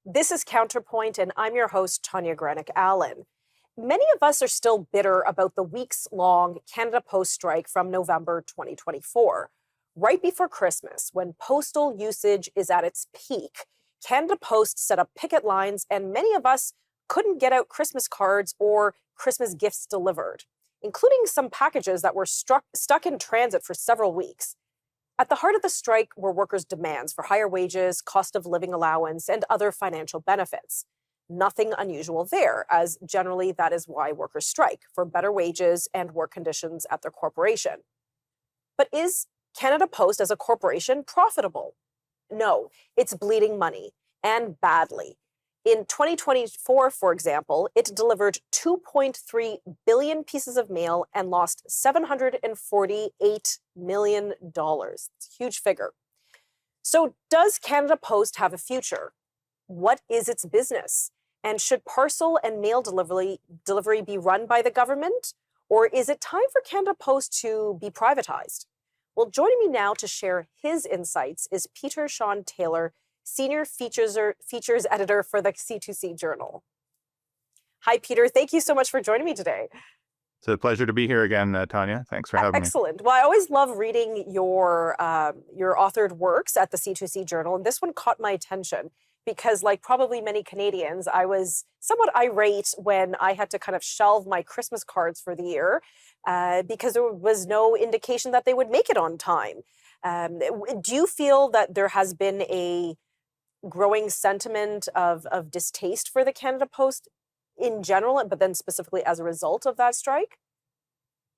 This is Counterpoint, and I'm your host, Tanya Granick Allen. Many of us are still bitter about the weeks-long Canada Post strike from November 2024. Right before Christmas, when postal usage is at its peak, Canada Post set up picket lines, and many of us couldn't get out Christmas cards or Christmas gifts delivered, including some packages that were stuck in transit for several weeks. At the heart of the strike were workers' demands for higher wages, cost of living allowance, and other financial benefits. Nothing unusual there, as generally that is why workers strike, for better wages and work conditions at their corporation. But is Canada Post as a corporation profitable? No, it's bleeding money, and badly. In 2024, for example, it delivered 2.3 billion pieces of mail and lost $748 million. It's a huge figure. So does Canada Post have a future? What is its business? And should parcel and mail delivery be run by the government? Or is it time for Canada Post to be privatized? Well, joining me now to share his insights is Peter Sean Taylor, Senior Features Editor for the C2C Journal. Hi, Peter. Thank you so much for joining me today. It's a pleasure to be here again, Tanya. Thanks for having me. Excellent. Well, I always love reading your authored works at the C2C Journal, and this one caught my attention because, like probably many Canadians, I was somewhat irate when I had to kind of shelve my Christmas cards for the year because there was no indication that they would make it on time. Do you feel that there has been a growing sentiment of distaste for the Canada Post in general, but then specifically as a result of that strike?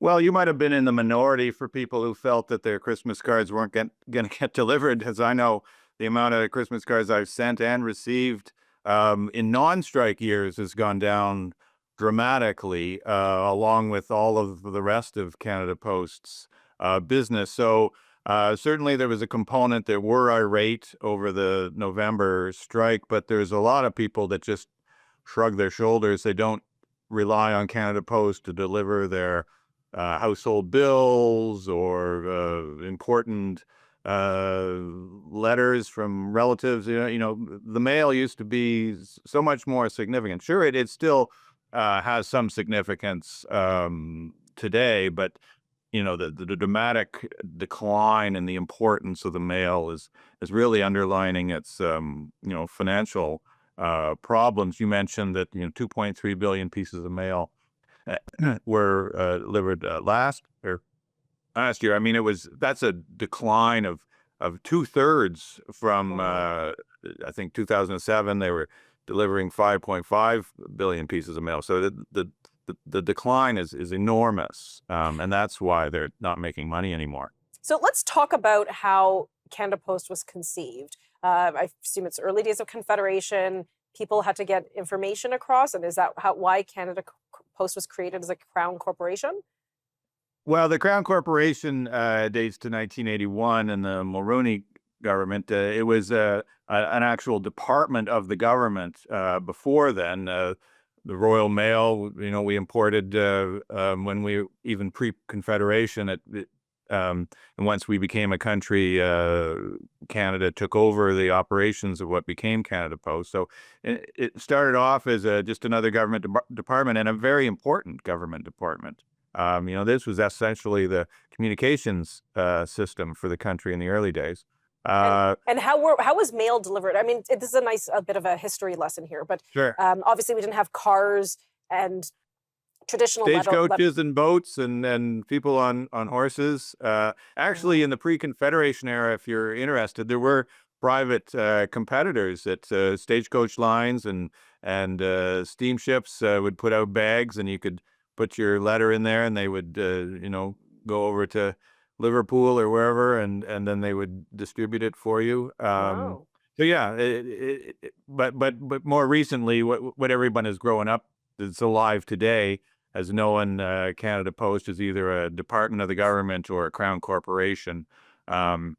Well, you might have been in the minority for people who felt that their Christmas cards weren't going to get delivered, as I know the amount of Christmas cards I've sent and received in non-strike years has gone down dramatically, along with all of the rest of Canada Post's business. So certainly there was a component that were irate over the November strike, but there's a lot of people that just shrug their shoulders. They don't rely on Canada Post to deliver their household bills or important letters from relatives. The mail used to be so much more significant. Sure, it still has some significance today, but the dramatic decline in the importance of the mail is really underlining its financial problems. You mentioned that 2.3 billion pieces of mail were delivered last year. I mean, that's a decline of 2/3 from I think 2007. They were delivering 5.5 billion pieces of mail. So the decline is enormous, and that's why they're not making money anymore. So let's talk about how Canada Post was conceived. I assume it's early days of Confederation. People had to get information across, and is that why Canada Post was created as a Crown corporation? Well, the Crown Corporation dates to 1981 and the Mulroney government. It was an actual department of the government before then. The Royal Mail, we imported when we even pre-Confederation. And once we became a country, Canada took over the operations of what became Canada Post. So it started off as just another government department, and a very important government department. This was essentially the communications system for the country in the early days. And how was mail delivered? I mean, this is a bit of a history lesson here, but sure. Obviously we didn't have cars and traditional stagecoaches and boats and people on horses. Actually, in the pre-Confederation era, if you're interested, there were private competitors at stagecoach lines and steamships would put out bags, and you could put your letter in there, and they would go over to Liverpool or wherever, and then they would distribute it for you. Wow. So yeah, but more recently, what everyone has grown up that's alive today has known Canada Post as either a department of the government or a Crown corporation. And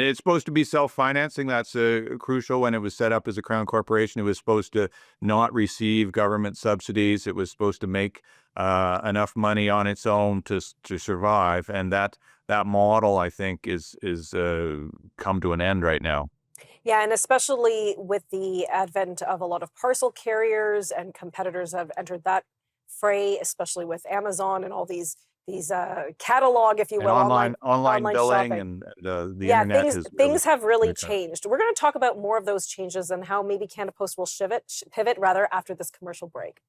it's supposed to be self-financing. That's crucial. When it was set up as a Crown corporation, it was supposed to not receive government subsidies. It was supposed to make enough money on its own to survive. And that model, I think, is come to an end right now. Yeah, and especially with the advent of a lot of parcel carriers and competitors have entered that fray, especially with Amazon and all these catalog, if you And will, online online billing shopping. and the Yeah, internet things has really things have really made that. changed. We're going to talk about more of those changes and how maybe Canada Post will pivot rather after this commercial break.